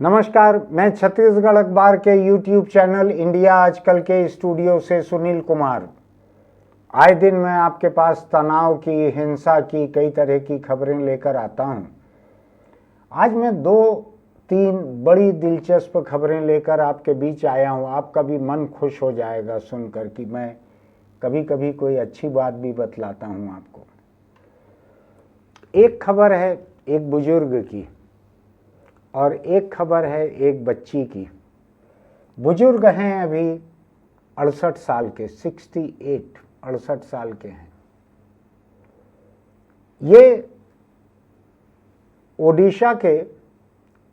नमस्कार, मैं छत्तीसगढ़ अखबार के YouTube चैनल इंडिया आजकल के स्टूडियो से सुनील कुमार। आए दिन मैं आपके पास तनाव की, हिंसा की, कई तरह की खबरें लेकर आता हूं। आज मैं 2-3 बड़ी दिलचस्प खबरें लेकर आपके बीच आया हूं। आपका भी मन खुश हो जाएगा सुनकर कि मैं कभी कभी कोई अच्छी बात भी बतलाता हूं आपको। एक खबर है एक बुजुर्ग की और एक खबर है एक बच्ची की। बुजुर्ग हैं अभी 68 साल के, 68 साल के हैं। ये ओडिशा के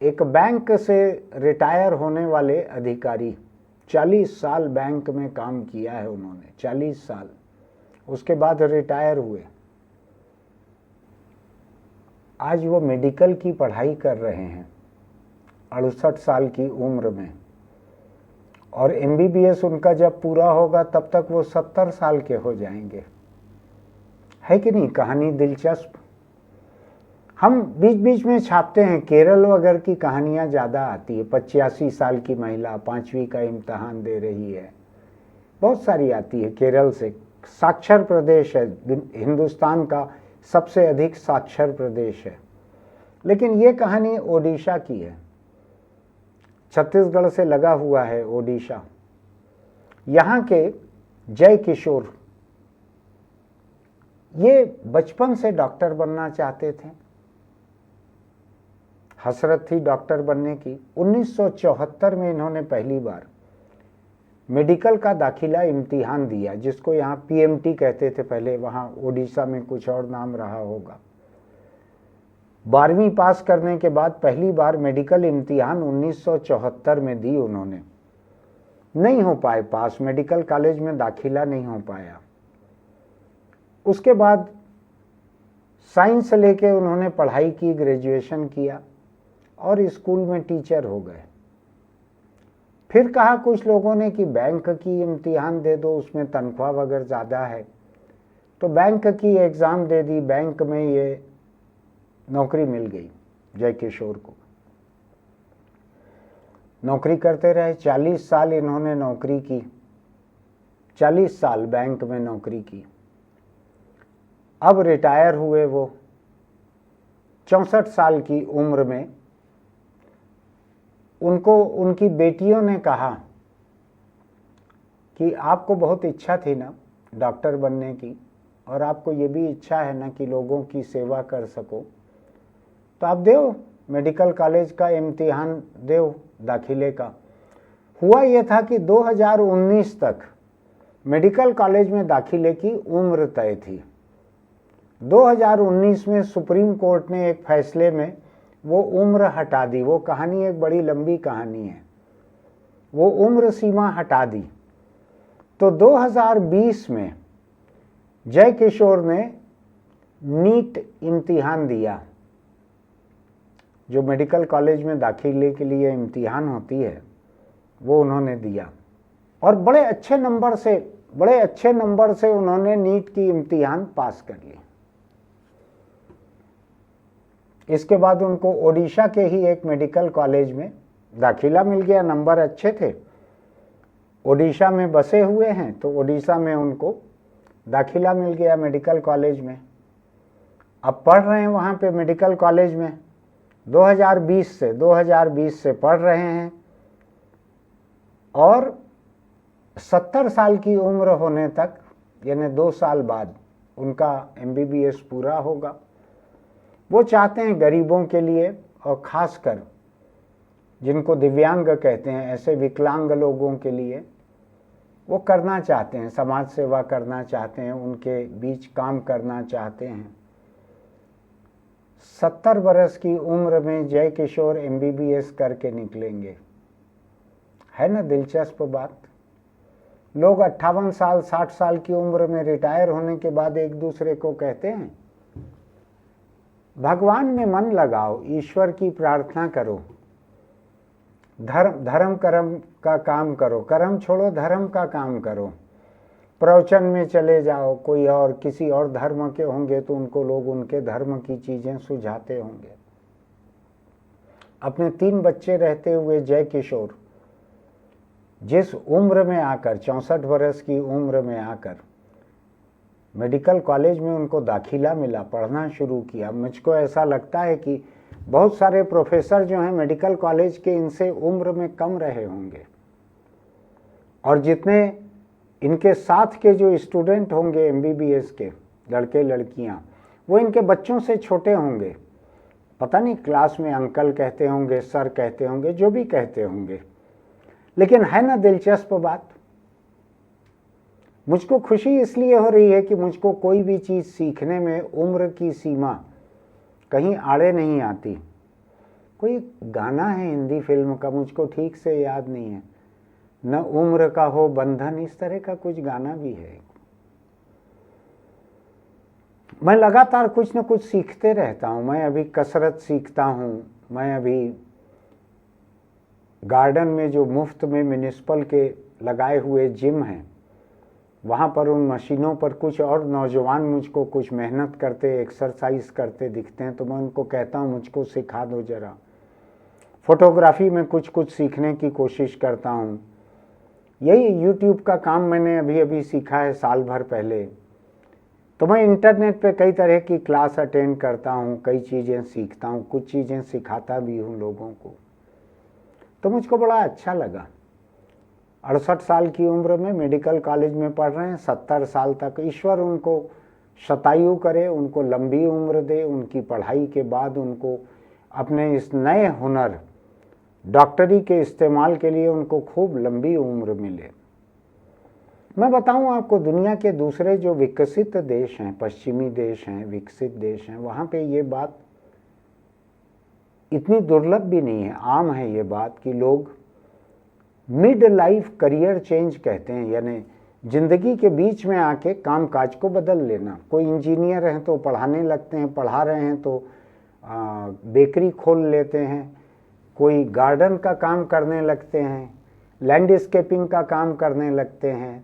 एक बैंक से रिटायर होने वाले अधिकारी, 40 साल बैंक में काम किया है उन्होंने, 40 साल। उसके बाद रिटायर हुए। आज वो मेडिकल की पढ़ाई कर रहे हैं 68 साल की उम्र में, और MBBS उनका जब पूरा होगा तब तक वो 70 साल के हो जाएंगे। है कि नहीं कहानी दिलचस्प? हम बीच बीच में छापते हैं, केरल वगैरह की कहानियां ज़्यादा आती है। 85 साल की महिला 5वीं का इम्तहान दे रही है, बहुत सारी आती है केरल से। साक्षर प्रदेश है, हिंदुस्तान का सबसे अधिक साक्षर प्रदेश है। लेकिन ये कहानी ओडिशा की है, छत्तीसगढ़ से लगा हुआ है ओडिशा। यहाँ के जय किशोर, ये बचपन से डॉक्टर बनना चाहते थे, हसरत थी डॉक्टर बनने की। 1974 में इन्होंने पहली बार मेडिकल का दाखिला इम्तिहान दिया, जिसको यहाँ PMT कहते थे पहले, वहाँ ओडिशा में कुछ और नाम रहा होगा। 12वीं पास करने के बाद पहली बार मेडिकल इम्तिहान 1974 में दी उन्होंने। नहीं हो पाए पास, मेडिकल कॉलेज में दाखिला नहीं हो पाया। उसके बाद साइंस लेके उन्होंने पढ़ाई की, ग्रेजुएशन किया और स्कूल में टीचर हो गए। फिर कहा कुछ लोगों ने कि बैंक की इम्तिहान दे दो, उसमें तनख्वाह वगैरह ज़्यादा है, तो बैंक की एग्ज़ाम दे दी। बैंक में ये नौकरी मिल गई जय किशोर को। नौकरी करते रहे, 40 साल इन्होंने नौकरी की, 40 साल बैंक में नौकरी की। अब रिटायर हुए वो 64 साल की उम्र में। उनको उनकी बेटियों ने कहा कि आपको बहुत इच्छा थी ना डॉक्टर बनने की, और आपको ये भी इच्छा है ना कि लोगों की सेवा कर सको, तो आप दो मेडिकल कॉलेज का इम्तिहान, दो दाखिले का। हुआ ये था कि 2019 तक मेडिकल कॉलेज में दाखिले की उम्र तय थी। 2019 में सुप्रीम कोर्ट ने एक फैसले में वो उम्र हटा दी। वो कहानी एक बड़ी लंबी कहानी है, वो उम्र सीमा हटा दी। तो 2020 में जय किशोर ने नीट इम्तिहान दिया, जो मेडिकल कॉलेज में दाखिले के लिए इम्तिहान होती है, वो उन्होंने दिया और बड़े अच्छे नंबर से उन्होंने नीट की इम्तिहान पास कर ली। इसके बाद उनको ओडिशा के ही एक मेडिकल कॉलेज में दाखिला मिल गया, नंबर अच्छे थे, ओडिशा में बसे हुए हैं, तो ओडिशा में उनको दाखिला मिल गया मेडिकल कॉलेज में। अब पढ़ रहे हैं वहाँ पे मेडिकल कॉलेज में, 2020 से पढ़ रहे हैं, और 70 साल की उम्र होने तक, यानी 2 साल बाद उनका MBBS पूरा होगा। वो चाहते हैं गरीबों के लिए, और ख़ासकर जिनको दिव्यांग कहते हैं, ऐसे विकलांग लोगों के लिए वो करना चाहते हैं, समाज सेवा करना चाहते हैं, उनके बीच काम करना चाहते हैं। 70 बरस की उम्र में जय किशोर MBBS करके निकलेंगे। है ना दिलचस्प बात? लोग 58 साल 60 साल की उम्र में रिटायर होने के बाद एक दूसरे को कहते हैं, भगवान में मन लगाओ, ईश्वर की प्रार्थना करो, धर्म कर्म का काम करो, कर्म छोड़ो धर्म का काम करो, प्रवचन में चले जाओ। कोई और किसी और धर्म के होंगे तो उनको लोग उनके धर्म की चीज़ें सुझाते होंगे। अपने 3 बच्चे रहते हुए जय किशोर जिस उम्र में आकर 64 वर्ष की उम्र में आकर मेडिकल कॉलेज में उनको दाखिला मिला, पढ़ना शुरू किया। मुझको ऐसा लगता है कि बहुत सारे प्रोफेसर जो हैं मेडिकल कॉलेज के इनसे उम्र में कम रहे होंगे, और जितने इनके साथ के जो स्टूडेंट होंगे एमबीबीएस के लड़के लड़कियां, वो इनके बच्चों से छोटे होंगे। पता नहीं क्लास में अंकल कहते होंगे, सर कहते होंगे, जो भी कहते होंगे। लेकिन है ना दिलचस्प बात, मुझको खुशी इसलिए हो रही है कि मुझको कोई भी चीज़ सीखने में उम्र की सीमा कहीं आड़े नहीं आती। कोई गाना है हिंदी फिल्म का, मुझको ठीक से याद नहीं है, न उम्र का हो बंधन, इस तरह का कुछ गाना भी है। मैं लगातार कुछ न कुछ सीखते रहता हूँ। मैं अभी कसरत सीखता हूँ। मैं अभी गार्डन में जो मुफ्त में म्यूनिसिपल के लगाए हुए जिम हैं, वहाँ पर उन मशीनों पर कुछ और नौजवान मुझको कुछ मेहनत करते, एक्सरसाइज करते दिखते हैं, तो मैं उनको कहता हूँ मुझको सिखा दो ज़रा। फोटोग्राफी में कुछ कुछ सीखने की कोशिश करता हूँ। यही यूट्यूब का काम मैंने अभी अभी सीखा है साल भर पहले। तो मैं इंटरनेट पे कई तरह की क्लास अटेंड करता हूँ, कई चीज़ें सीखता हूँ, कुछ चीज़ें सिखाता भी हूँ लोगों को। तो मुझको बड़ा अच्छा लगा। 68 साल की उम्र में मेडिकल कॉलेज में पढ़ रहे हैं, 70 साल तक ईश्वर उनको शतायु करे, उनको लंबी उम्र दे, उनकी पढ़ाई के बाद उनको अपने इस नए हुनर डॉक्टरी के इस्तेमाल के लिए उनको खूब लंबी उम्र मिले। मैं बताऊं आपको, दुनिया के दूसरे जो विकसित देश हैं, पश्चिमी देश हैं, विकसित देश हैं, वहाँ पे ये बात इतनी दुर्लभ भी नहीं है, आम है ये बात कि लोग मिड लाइफ करियर चेंज कहते हैं, यानी जिंदगी के बीच में आके काम काज को बदल लेना। कोई इंजीनियर हैं तो पढ़ाने लगते हैं, पढ़ा रहे हैं तो बेकरी खोल लेते हैं, कोई गार्डन का काम करने लगते हैं, लैंडस्केपिंग का काम करने लगते हैं।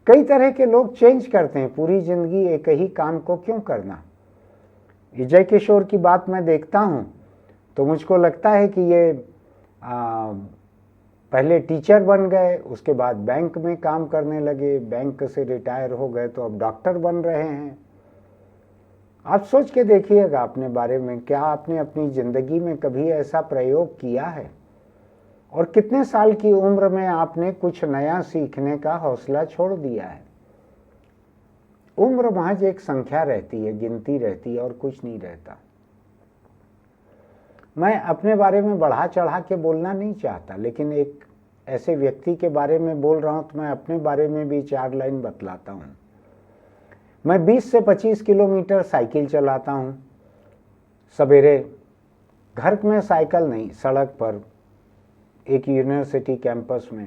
कई तरह के लोग चेंज करते हैं। पूरी जिंदगी एक ही काम को क्यों करना। जय किशोर की बात मैं देखता हूँ तो मुझको लगता है कि ये पहले टीचर बन गए, उसके बाद बैंक में काम करने लगे, बैंक से रिटायर हो गए तो अब डॉक्टर बन रहे हैं। आप सोच के देखिएगा अपने बारे में, क्या आपने अपनी ज़िंदगी में कभी ऐसा प्रयोग किया है? और कितने साल की उम्र में आपने कुछ नया सीखने का हौसला छोड़ दिया है? उम्र महज एक संख्या रहती है, गिनती रहती है और कुछ नहीं रहता। मैं अपने बारे में बढ़ा चढ़ा के बोलना नहीं चाहता, लेकिन एक ऐसे व्यक्ति के बारे में बोल रहा हूं तो मैं अपने बारे में भी 4 लाइन बतलाता हूं। मैं 20 से 25 किलोमीटर साइकिल चलाता हूं सवेरे। घर में साइकिल नहीं, सड़क पर एक यूनिवर्सिटी कैंपस में।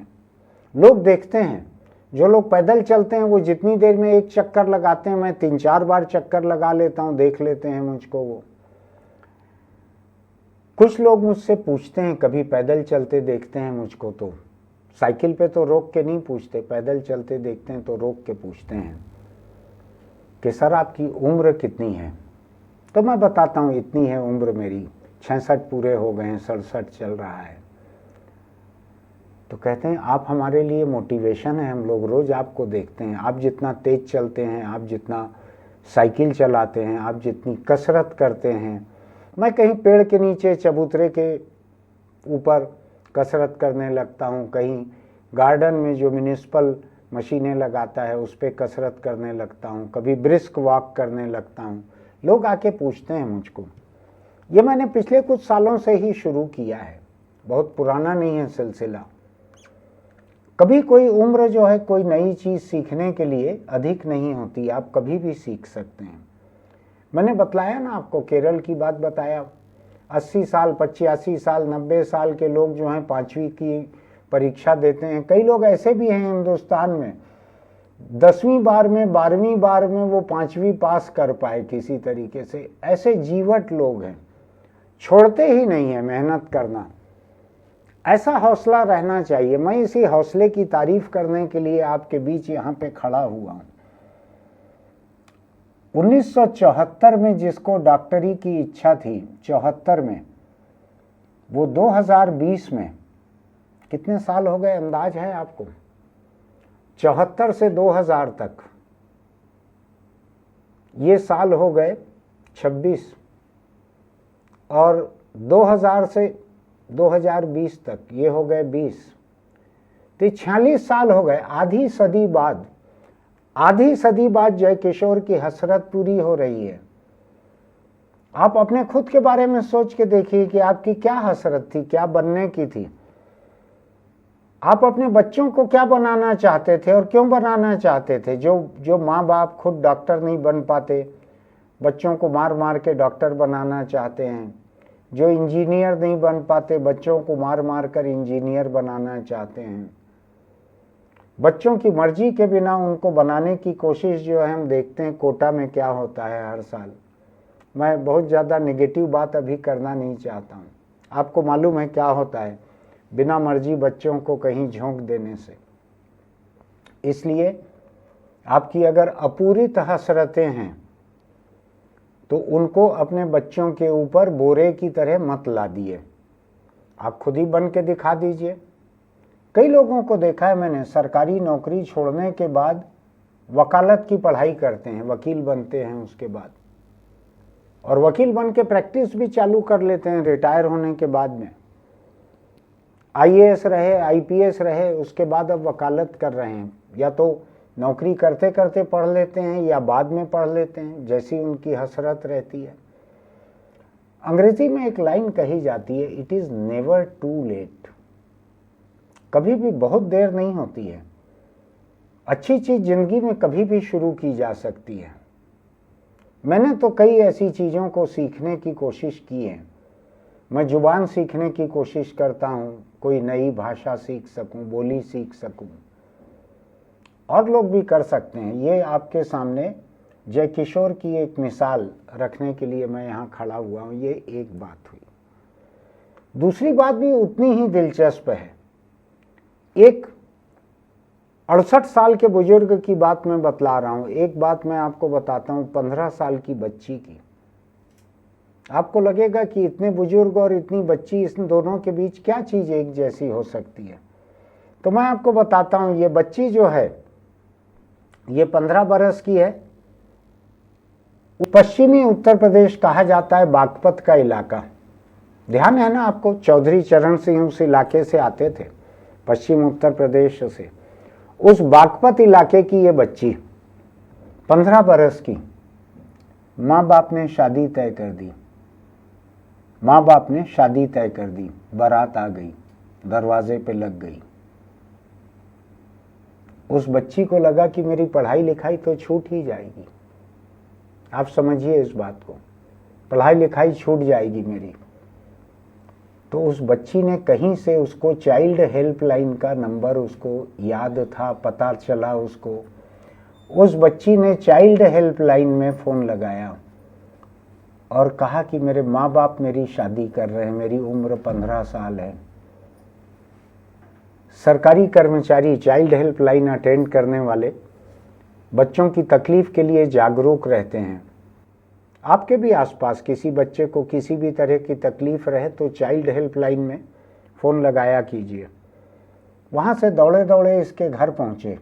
लोग देखते हैं, जो लोग पैदल चलते हैं वो जितनी देर में एक चक्कर लगाते हैं, मैं 3-4 बार चक्कर लगा लेता हूं, देख लेते हैं मुझको वो। कुछ लोग मुझसे पूछते हैं, कभी पैदल चलते देखते हैं मुझको तो साइकिल पे तो रोक के नहीं पूछते, पैदल चलते देखते हैं तो रोक के पूछते हैं कि सर आपकी उम्र कितनी है? तो मैं बताता हूँ इतनी है उम्र मेरी, 66 पूरे हो गए हैं, 67 चल रहा है। तो कहते हैं आप हमारे लिए मोटिवेशन है, हम लोग रोज़ आपको देखते हैं, आप जितना तेज चलते हैं, आप जितना साइकिल चलाते हैं, आप जितनी कसरत करते हैं। मैं कहीं पेड़ के नीचे चबूतरे के ऊपर कसरत करने लगता हूँ, कहीं गार्डन में जो म्यूनिसिपल मशीनें लगाता है उस पर कसरत करने लगता हूँ, कभी ब्रिस्क वॉक करने लगता हूँ। लोग आके पूछते हैं मुझको। ये मैंने पिछले कुछ सालों से ही शुरू किया है, बहुत पुराना नहीं है सिलसिला। कभी कोई उम्र जो है कोई नई चीज़ सीखने के लिए अधिक नहीं होती, आप कभी भी सीख सकते हैं। मैंने बतलाया ना आपको, केरल की बात बताया, 80 साल 85 साल 90 साल के लोग जो हैं 5वीं की परीक्षा देते हैं। कई लोग ऐसे भी हैं हिंदुस्तान में 10वीं बार में 12वीं बार में वो 5वीं पास कर पाए किसी तरीके से। ऐसे जीवट लोग हैं, छोड़ते ही नहीं है मेहनत करना। ऐसा हौसला रहना चाहिए। मैं इसी हौसले की तारीफ करने के लिए आपके बीच यहाँ पे खड़ा हुआ हूँ। 1974 में जिसको डॉक्टरी की इच्छा थी, 74 में वो 2020 में, कितने साल हो गए अंदाज है आपको? 74 से 2000 तक, ये साल हो गए 26, और 2000 से 2020 तक ये हो गए 20, तो 46 साल हो गए। आधी सदी बाद जय किशोर की हसरत पूरी हो रही है। आप अपने खुद के बारे में सोच के देखिए कि आपकी क्या हसरत थी, क्या बनने की थी। आप अपने बच्चों को क्या बनाना चाहते थे और क्यों बनाना चाहते थे? जो माँ बाप खुद डॉक्टर नहीं बन पाते, बच्चों को मार मार के डॉक्टर बनाना चाहते हैं। जो इंजीनियर नहीं बन पाते, बच्चों को मार मार कर इंजीनियर बनाना चाहते हैं। बच्चों की मर्जी के बिना उनको बनाने की कोशिश जो है, हम देखते हैं कोटा में क्या होता है हर साल। मैं बहुत ज़्यादा नेगेटिव बात अभी करना नहीं चाहता हूँ। आपको मालूम है क्या होता है बिना मर्जी बच्चों को कहीं झोंक देने से। इसलिए आपकी अगर अपूरित हसरतें हैं तो उनको अपने बच्चों के ऊपर बोरे की तरह मत ला दिए, आप खुद ही बन के दिखा दीजिए। कई लोगों को देखा है मैंने, सरकारी नौकरी छोड़ने के बाद वकालत की पढ़ाई करते हैं, वकील बनते हैं उसके बाद, और वकील बन के प्रैक्टिस भी चालू कर लेते हैं रिटायर होने के बाद में। आईएएस रहे, आईपीएस रहे, उसके बाद अब वकालत कर रहे हैं। या तो नौकरी करते करते पढ़ लेते हैं या बाद में पढ़ लेते हैं, जैसी उनकी हसरत रहती है। अंग्रेजी में एक लाइन कही जाती है, it is never too late. कभी भी बहुत देर नहीं होती है। अच्छी चीज़ जिंदगी में कभी भी शुरू की जा सकती है। मैंने तो कई ऐसी चीज़ों को सीखने की कोशिश की है। मैं जुबान सीखने की कोशिश करता हूँ, कोई नई भाषा सीख सकूँ, बोली सीख सकूँ। और लोग भी कर सकते हैं। ये आपके सामने जय किशोर की एक मिसाल रखने के लिए मैं यहाँ खड़ा हुआ हूँ। ये एक बात हुई। दूसरी बात भी उतनी ही दिलचस्प है। एक 68 साल के बुजुर्ग की बात मैं बतला रहा हूँ। एक बात मैं आपको बताता हूँ 15 साल की बच्ची की। आपको लगेगा कि इतने बुजुर्ग और इतनी बच्ची, इस दोनों के बीच क्या चीज़ एक जैसी हो सकती है। तो मैं आपको बताता हूँ, ये बच्ची जो है ये 15 बरस की है। पश्चिमी उत्तर प्रदेश कहा जाता है बागपत का इलाका। ध्यान है ना आपको, चौधरी चरण सिंह उस इलाके से आते थे, पश्चिम उत्तर प्रदेश से। उस बागपत इलाके की ये बच्ची 15 बरस की, माँ बाप ने शादी तय कर दी। माँ बाप ने शादी तय कर दी, बारात आ गई, दरवाजे पे लग गई। उस बच्ची को लगा कि मेरी पढ़ाई लिखाई तो छूट ही जाएगी। आप समझिए इस बात को, पढ़ाई लिखाई छूट जाएगी मेरी। तो उस बच्ची ने कहीं से, उसको चाइल्ड हेल्पलाइन का नंबर उसको याद था, पता चला उसको। उस बच्ची ने चाइल्ड हेल्पलाइन में फ़ोन लगाया और कहा कि मेरे माँ बाप मेरी शादी कर रहे हैं, मेरी उम्र 15 साल है। सरकारी कर्मचारी चाइल्ड हेल्पलाइन अटेंड करने वाले बच्चों की तकलीफ के लिए जागरूक रहते हैं। आपके भी आसपास किसी बच्चे को किसी भी तरह की तकलीफ रहे तो चाइल्ड हेल्पलाइन में फ़ोन लगाया कीजिए। वहाँ से दौड़े दौड़े इसके घर पहुँचे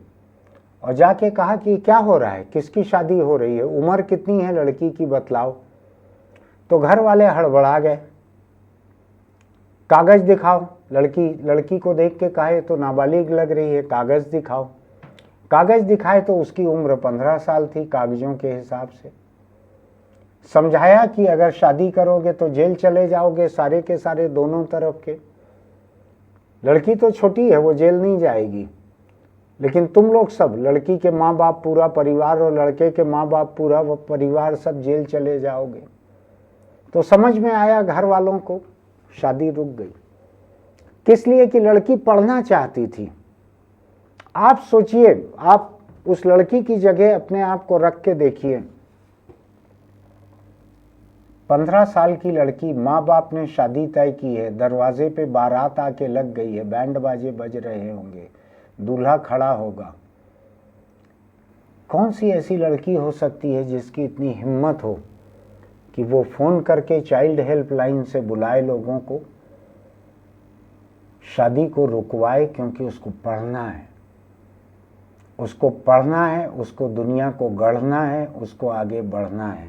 और जाके कहा कि क्या हो रहा है, किसकी शादी हो रही है, उम्र कितनी है लड़की की बतलाओ। तो घर वाले हड़बड़ा गए, कागज़ दिखाओ। लड़की को देख के कहा तो नाबालिग लग रही है, कागज़ दिखाओ। कागज़ दिखाए तो उसकी उम्र 15 साल थी कागज़ों के हिसाब से। समझाया कि अगर शादी करोगे तो जेल चले जाओगे, सारे के सारे दोनों तरफ के। लड़की तो छोटी है, वो जेल नहीं जाएगी, लेकिन तुम लोग सब, लड़की के माँ बाप पूरा परिवार और लड़के के माँ बाप पूरा परिवार सब जेल चले जाओगे। तो समझ में आया घर वालों को, शादी रुक गई। किस लिए? कि लड़की पढ़ना चाहती थी। आप सोचिए, आप उस लड़की की जगह अपने आप को रख के देखिए। 15 साल की लड़की, माँ बाप ने शादी तय की है, दरवाजे पे बारात आके लग गई है, बैंड बाजे बज रहे होंगे, दूल्हा खड़ा होगा। कौन सी ऐसी लड़की हो सकती है जिसकी इतनी हिम्मत हो कि वो फ़ोन करके चाइल्ड हेल्पलाइन से बुलाए लोगों को शादी को रुकवाए, क्योंकि उसको पढ़ना है, उसको पढ़ना है, उसको दुनिया को गढ़ना है, उसको आगे बढ़ना है।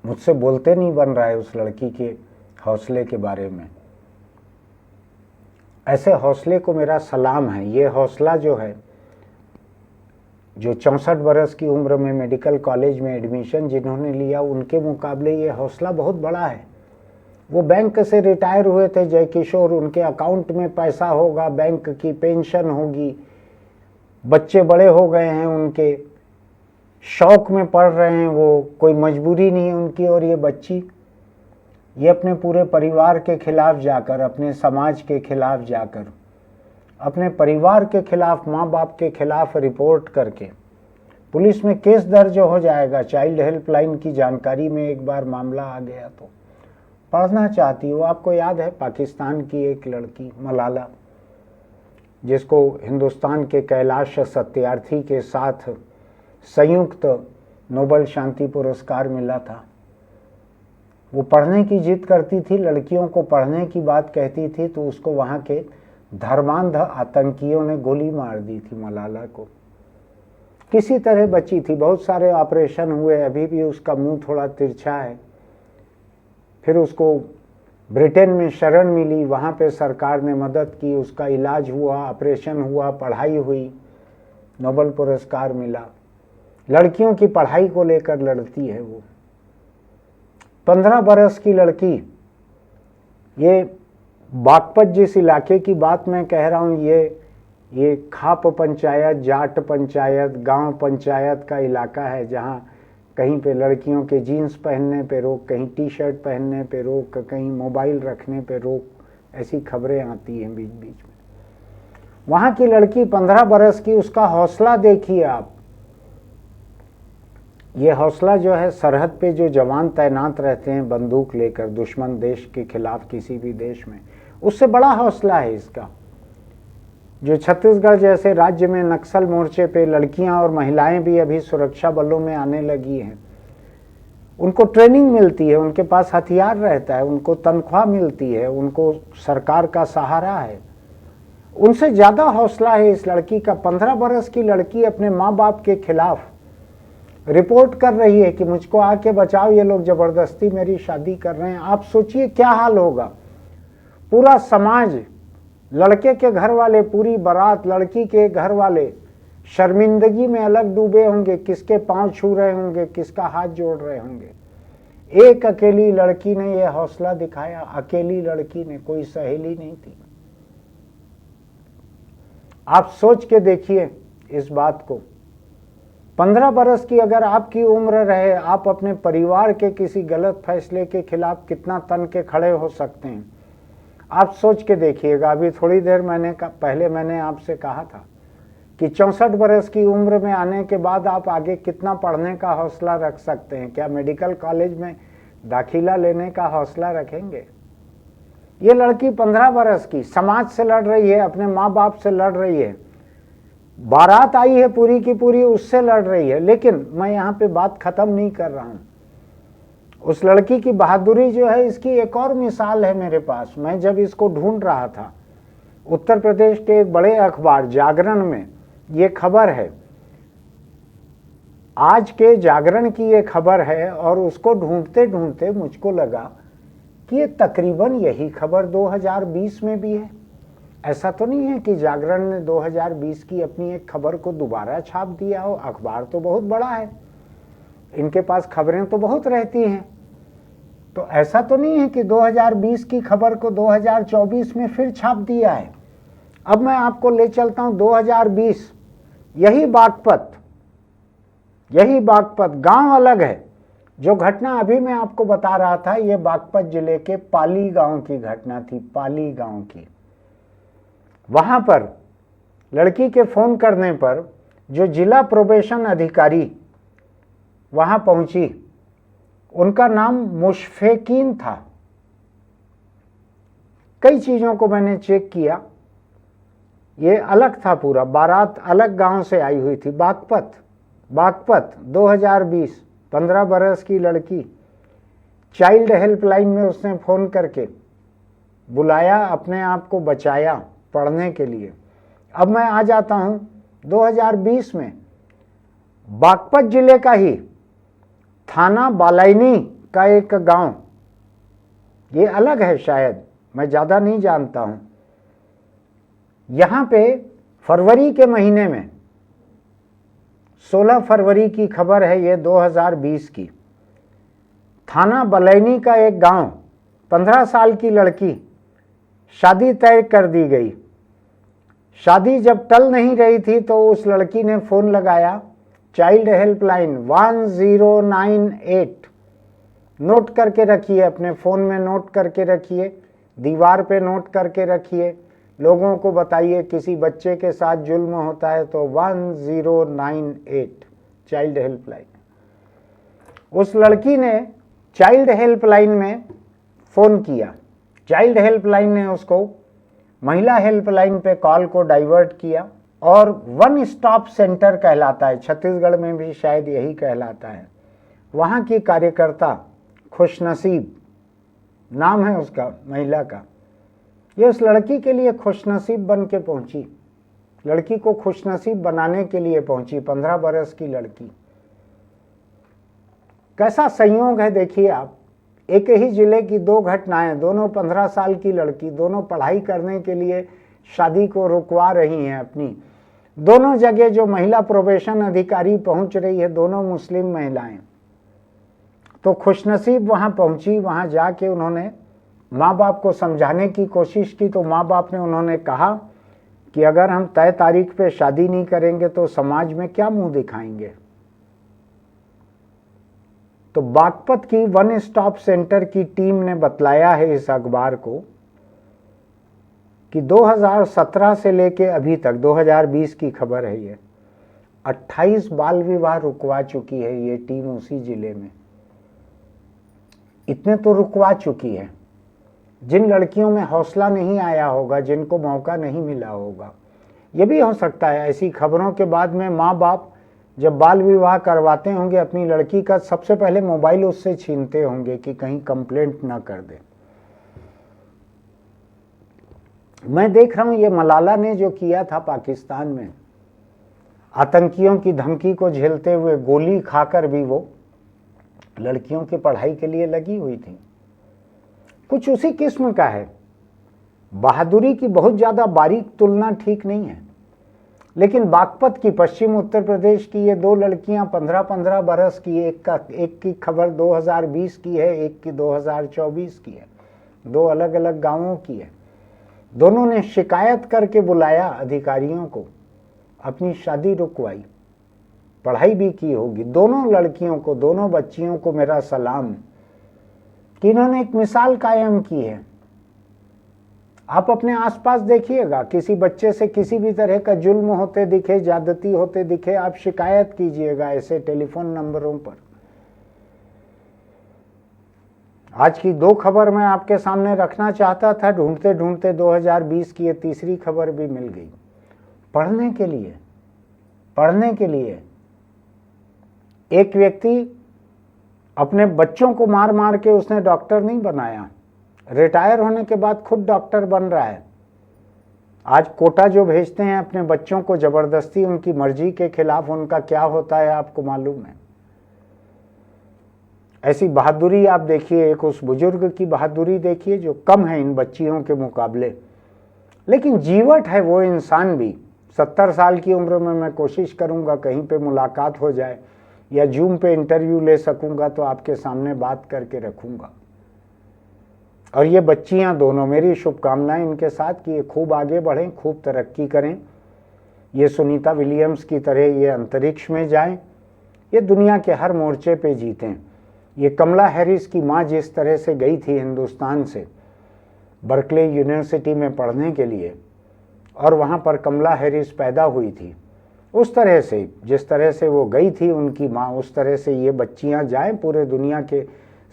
मुझसे बोलते नहीं बन रहा है उस लड़की के हौसले के बारे में। ऐसे हौसले को मेरा सलाम है। ये हौसला जो है, जो 64 बरस की उम्र में मेडिकल कॉलेज में एडमिशन जिन्होंने लिया, उनके मुकाबले ये हौसला बहुत बड़ा है। वो बैंक से रिटायर हुए थे जय किशोर, उनके अकाउंट में पैसा होगा, बैंक की पेंशन होगी, बच्चे बड़े हो गए हैं, उनके शौक में पढ़ रहे हैं, वो कोई मजबूरी नहीं है उनकी। और ये बच्ची, ये अपने पूरे परिवार के खिलाफ जाकर, अपने समाज के खिलाफ जाकर, अपने परिवार के खिलाफ, माँ बाप के खिलाफ रिपोर्ट करके पुलिस में केस दर्ज हो जाएगा। चाइल्ड हेल्पलाइन की जानकारी में एक बार मामला आ गया तो पढ़ना चाहती हो। आपको याद है पाकिस्तान की एक लड़की मलाला, जिसको हिंदुस्तान के कैलाश सत्यार्थी के साथ संयुक्त नोबेल शांति पुरस्कार मिला था। वो पढ़ने की जिद करती थी, लड़कियों को पढ़ने की बात कहती थी, तो उसको वहाँ के धर्मांध आतंकियों ने गोली मार दी थी मलाला को। किसी तरह बची थी, बहुत सारे ऑपरेशन हुए, अभी भी उसका मुंह थोड़ा तिरछा है। फिर उसको ब्रिटेन में शरण मिली, वहाँ पे सरकार ने मदद की, उसका इलाज हुआ, ऑपरेशन हुआ, पढ़ाई हुई, नोबेल पुरस्कार मिला। लड़कियों की पढ़ाई को लेकर लड़ती है वो। 15 बरस की लड़की, ये बागपत जिस इलाके की बात मैं कह रहा हूँ, ये खाप पंचायत, जाट पंचायत, गांव पंचायत का इलाका है, जहाँ कहीं पे लड़कियों के जीन्स पहनने पे रोक, कहीं टी शर्ट पहनने पे रोक, कहीं मोबाइल रखने पे रोक, ऐसी खबरें आती हैं बीच बीच में। वहाँ की लड़की 15 बरस की, उसका हौसला देखिए आप। ये हौसला जो है, सरहद पे जो जवान तैनात रहते हैं बंदूक लेकर दुश्मन देश के खिलाफ, किसी भी देश में, उससे बड़ा हौसला है इसका। जो छत्तीसगढ़ जैसे राज्य में नक्सल मोर्चे पे लड़कियां और महिलाएं भी अभी सुरक्षा बलों में आने लगी हैं, उनको ट्रेनिंग मिलती है, उनके पास हथियार रहता है, उनको तनख्वाह मिलती है, उनको सरकार का सहारा है, उनसे ज़्यादा हौसला है इस लड़की का। 15 बरस की लड़की अपने माँ बाप के खिलाफ रिपोर्ट कर रही है कि मुझको आके बचाओ, ये लोग ज़बरदस्ती मेरी शादी कर रहे हैं। आप सोचिए क्या हाल होगा। पूरा समाज, लड़के के घर वाले, पूरी बारात, लड़की के घर वाले शर्मिंदगी में अलग डूबे होंगे, किसके पांव छू रहे होंगे, किसका हाथ जोड़ रहे होंगे। एक अकेली लड़की ने यह हौसला दिखाया, अकेली लड़की ने, कोई सहेली नहीं थी। आप सोच के देखिए इस बात को। 15 बरस की अगर आपकी उम्र रहे, आप अपने परिवार के किसी गलत फैसले के खिलाफ कितना तन के खड़े हो सकते हैं, आप सोच के देखिएगा। अभी थोड़ी देर पहले मैंने आपसे कहा था कि 64 बरस की उम्र में आने के बाद आप आगे कितना पढ़ने का हौसला रख सकते हैं। क्या मेडिकल कॉलेज में दाखिला लेने का हौसला रखेंगे? ये लड़की 15 बरस की समाज से लड़ रही है, अपने माँ बाप से लड़ रही है, बारात आई है पूरी की पूरी, उससे लड़ रही है। लेकिन मैं यहाँ पे बात खत्म नहीं कर रहा हूँ। उस लड़की की बहादुरी जो है, इसकी एक और मिसाल है मेरे पास। मैं जब इसको ढूंढ रहा था, उत्तर प्रदेश के एक बड़े अखबार जागरण में ये खबर है, आज के जागरण की ये खबर है, और उसको ढूंढते ढूंढते मुझको लगा कि ये तकरीबन यही खबर 2020 में भी है। ऐसा तो नहीं है कि जागरण ने 2020 की अपनी एक खबर को दोबारा छाप दिया हो। अखबार तो बहुत बड़ा है, इनके पास खबरें तो बहुत रहती हैं। तो ऐसा तो नहीं है कि 2020 की खबर को 2024 में फिर छाप दिया है। अब मैं आपको ले चलता हूं 2020, यही बागपत गांव अलग है। जो घटना अभी मैं आपको बता रहा था, ये बागपत जिले के पाली गांव की घटना थी, पाली गांव की। वहां पर लड़की के फोन करने पर जो जिला प्रोबेशन अधिकारी वहां पहुंची, उनका नाम मुशफेकीन था। कई चीजों को मैंने चेक किया, ये अलग था पूरा। बारात अलग गांव से आई हुई थी। बागपत 2020, 15 बरस की लड़की, चाइल्ड हेल्पलाइन में उसने फ़ोन करके बुलाया, अपने आप को बचाया पढ़ने के लिए। अब मैं आ जाता हूँ 2020 में बागपत जिले का ही थाना बालाइनी का एक गांव, ये अलग है शायद, मैं ज़्यादा नहीं जानता हूँ। यहाँ पे फरवरी के महीने में 16 फरवरी की खबर है ये 2020 की। थाना बालाइनी का एक गांव, 15 साल की लड़की, शादी तय कर दी गई। शादी जब टल नहीं रही थी तो उस लड़की ने फ़ोन लगाया चाइल्ड हेल्पलाइन 1098। नोट करके रखिए, अपने फ़ोन में नोट करके रखिए, दीवार पे नोट करके रखिए, लोगों को बताइए किसी बच्चे के साथ जुल्म होता है तो 1098 चाइल्ड हेल्पलाइन। उस लड़की ने चाइल्ड हेल्पलाइन में फ़ोन किया, चाइल्ड हेल्पलाइन ने उसको महिला हेल्पलाइन पे कॉल को डाइवर्ट किया और वन स्टॉप सेंटर कहलाता है, छत्तीसगढ़ में भी शायद यही कहलाता है। वहाँ की कार्यकर्ता खुशनसीब नाम है उसका, महिला का, ये उस लड़की के लिए खुशनसीब बन के पहुंची, लड़की को खुशनसीब बनाने के लिए पहुंची। 15 बरस की लड़की, कैसा संयोग है देखिए आप, एक ही जिले की दो घटनाएं, दोनों 15 साल की लड़की, दोनों पढ़ाई करने के लिए शादी को रुकवा रही हैं अपनी। दोनों जगह जो महिला प्रोबेशन अधिकारी पहुंच रही है, दोनों मुस्लिम महिलाएं। तो खुशनसीब वहां पहुंची, वहां जाके उन्होंने माँ बाप को समझाने की कोशिश की। तो माँ बाप ने उन्होंने कहा कि अगर हम तय तारीख पे शादी नहीं करेंगे तो समाज में क्या मुंह दिखाएंगे। तो बागपत की वन स्टॉप सेंटर की टीम ने बतलाया है इस अखबार को कि 2017 से लेके अभी तक 2020 की खबर है ये, 28 बाल विवाह रुकवा चुकी है ये टीम उसी जिले में। इतने तो रुकवा चुकी है। जिन लड़कियों में हौसला नहीं आया होगा, जिनको मौका नहीं मिला होगा, ये भी हो सकता है ऐसी खबरों के बाद में माँ बाप जब बाल विवाह करवाते होंगे अपनी लड़की का, सबसे पहले मोबाइल उससे छीनते होंगे कि कहीं कंप्लेंट ना कर दे। मैं देख रहा हूं ये मलाला ने जो किया था पाकिस्तान में, आतंकियों की धमकी को झेलते हुए गोली खाकर भी वो लड़कियों की पढ़ाई के लिए लगी हुई थी। कुछ उसी किस्म का है। बहादुरी की बहुत ज्यादा बारीक तुलना ठीक नहीं है, लेकिन बागपत की पश्चिम उत्तर प्रदेश की ये दो लड़कियां 15-15 बरस की, एक की खबर 2020 की है, एक की 2024 की है, दो अलग अलग गांवों की है। दोनों ने शिकायत करके बुलाया अधिकारियों को, अपनी शादी रुकवाई, पढ़ाई भी की होगी। दोनों लड़कियों को, दोनों बच्चियों को मेरा सलाम कि इन्होंने एक मिसाल कायम की है। आप अपने आसपास देखिएगा, किसी बच्चे से किसी भी तरह का जुल्म होते दिखे, ज्यादती होते दिखे, आप शिकायत कीजिएगा ऐसे टेलीफोन नंबरों पर। आज की दो खबर मैं आपके सामने रखना चाहता था, ढूंढते ढूंढते 2020 की ये तीसरी खबर भी मिल गई। पढ़ने के लिए एक व्यक्ति अपने बच्चों को मार मार के उसने डॉक्टर नहीं बनाया, रिटायर होने के बाद खुद डॉक्टर बन रहा है। आज कोटा जो भेजते हैं अपने बच्चों को जबरदस्ती, उनकी मर्जी के खिलाफ, उनका क्या होता है आपको मालूम है। ऐसी बहादुरी आप देखिए, एक उस बुजुर्ग की बहादुरी देखिए जो कम है इन बच्चियों के मुकाबले, लेकिन जीवट है वो इंसान भी। 70 साल की उम्र में मैं कोशिश करूंगा कहीं पे मुलाकात हो जाए या जूम पे इंटरव्यू ले सकूंगा तो आपके सामने बात करके रखूंगा। और ये बच्चियां दोनों, मेरी शुभकामनाएं इनके साथ कि ये खूब आगे बढ़ें, खूब तरक्की करें, ये सुनीता विलियम्स की तरह ये अंतरिक्ष में जाएं, ये दुनिया के हर मोर्चे पे जीतें। ये कमला हैरिस की माँ जिस तरह से गई थी हिंदुस्तान से बर्कले यूनिवर्सिटी में पढ़ने के लिए, और वहाँ पर कमला हैरिस पैदा हुई थी, उस तरह से जिस तरह से वो गई थी उनकी माँ, उस तरह से ये बच्चियाँ जाएं पूरे दुनिया के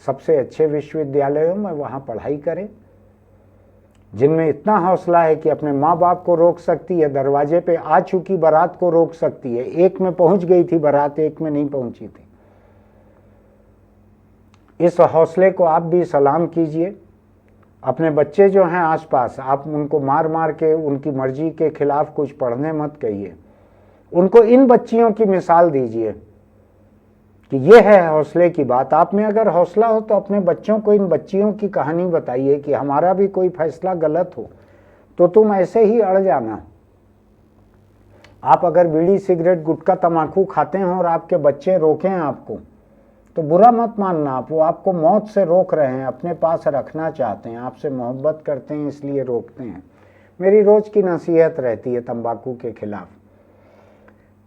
सबसे अच्छे विश्वविद्यालयों में, वहाँ पढ़ाई करें, जिनमें इतना हौसला है कि अपने माँ बाप को रोक सकती है, दरवाजे पे आ चुकी बारात को रोक सकती है। एक में पहुँच गई थी बारात, एक में नहीं पहुँची थी। इस हौसले को आप भी सलाम कीजिए। अपने बच्चे जो हैं आसपास, आप उनको मार मार के उनकी मर्जी के खिलाफ कुछ पढ़ने मत कहिए। उनको इन बच्चियों की मिसाल दीजिए कि ये है हौसले की बात। आप में अगर हौसला हो तो अपने बच्चों को इन बच्चियों की कहानी बताइए कि हमारा भी कोई फैसला गलत हो तो तुम ऐसे ही अड़ जाना। आप अगर बीड़ी सिगरेट गुटखा तम्बाकू खाते हैं और आपके बच्चे रोकें आपको, तो बुरा मत मानना। आप, वो आपको मौत से रोक रहे हैं, अपने पास रखना चाहते हैं, आपसे मोहब्बत करते हैं इसलिए रोकते हैं। मेरी रोज की नसीहत रहती है तंबाकू के खिलाफ।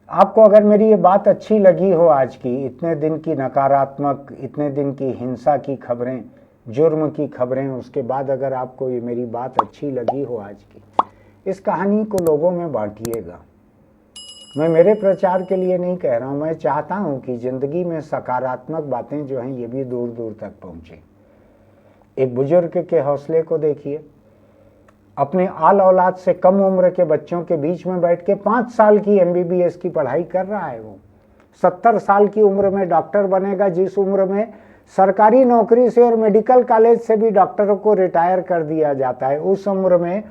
आपको अगर मेरी ये बात अच्छी लगी हो, आज की इतने दिन की नकारात्मक, इतने दिन की हिंसा की खबरें, जुर्म की खबरें, उसके बाद अगर आपको ये मेरी बात अच्छी लगी हो आज की, इस कहानी को लोगों में बांटिएगा। मैं मेरे प्रचार के लिए नहीं कह रहा हूँ, मैं चाहता हूँ कि ज़िंदगी में सकारात्मक बातें जो हैं ये भी दूर दूर तक पहुँचें। एक बुजुर्ग के हौसले को देखिए, अपने आल औलाद से कम उम्र के बच्चों के बीच में बैठ के 5 साल की MBBS की पढ़ाई कर रहा है। वो 70 साल की उम्र में डॉक्टर बनेगा, जिस उम्र में सरकारी नौकरी से और मेडिकल कॉलेज से भी डॉक्टरों को रिटायर कर दिया जाता है, उस उम्र में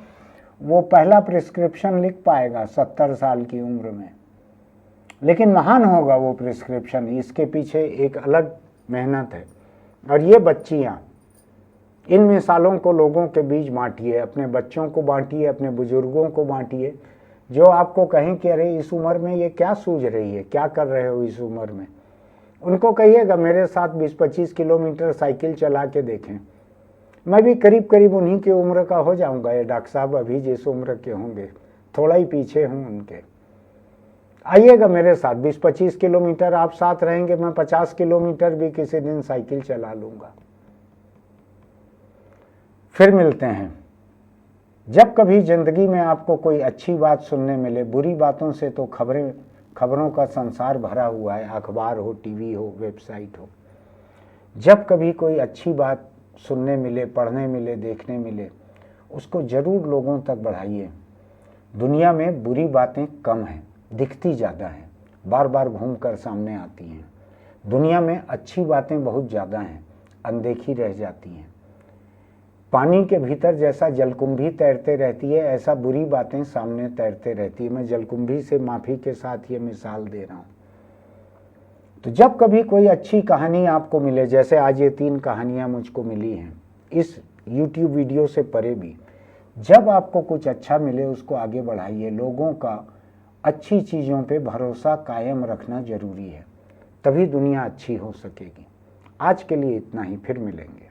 वो पहला प्रिस्क्रिप्शन लिख पाएगा 70 साल की उम्र में। लेकिन महान होगा वो प्रिस्क्रिप्शन, इसके पीछे एक अलग मेहनत है। और ये बच्चियाँ, इन मिसालों को लोगों के बीच बांटिए, अपने बच्चों को बांटिए, अपने बुजुर्गों को बांटिए, जो आपको कहें कि अरे इस उम्र में ये क्या सूझ रही है, क्या कर रहे हो इस उम्र में। उनको कहिएगा मेरे साथ 20-25 किलोमीटर साइकिल चला के देखें, मैं भी करीब करीब उन्हीं की उम्र का हो जाऊंगा। ये डॉक्टर साहब अभी जिस उम्र के होंगे, थोड़ा ही पीछे हूँ उनके। आइएगा मेरे साथ, 20-25 किलोमीटर आप साथ रहेंगे, मैं 50 किलोमीटर भी किसी दिन साइकिल चला लूंगा। फिर मिलते हैं। जब कभी जिंदगी में आपको कोई अच्छी बात सुनने मिले, बुरी बातों से तो खबरों का संसार भरा हुआ है, अखबार हो, टीवी हो, वेबसाइट हो। जब कभी कोई अच्छी बात सुनने मिले, पढ़ने मिले, देखने मिले, उसको जरूर लोगों तक बढ़ाइए। दुनिया में बुरी बातें कम हैं, दिखती ज़्यादा हैं, बार बार घूमकर सामने आती हैं। दुनिया में अच्छी बातें बहुत ज़्यादा हैं, अनदेखी रह जाती हैं। पानी के भीतर जैसा जलकुंभी तैरते रहती है, ऐसा बुरी बातें सामने तैरते रहती है। मैं जलकुंभी से माफ़ी के साथ ये मिसाल दे रहा हूँ। तो जब कभी कोई अच्छी कहानी आपको मिले, जैसे आज ये 3 कहानियाँ मुझको मिली हैं इस YouTube वीडियो से परे भी, जब आपको कुछ अच्छा मिले उसको आगे बढ़ाइए। लोगों का अच्छी चीज़ों पे भरोसा कायम रखना जरूरी है, तभी दुनिया अच्छी हो सकेगी। आज के लिए इतना ही, फिर मिलेंगे।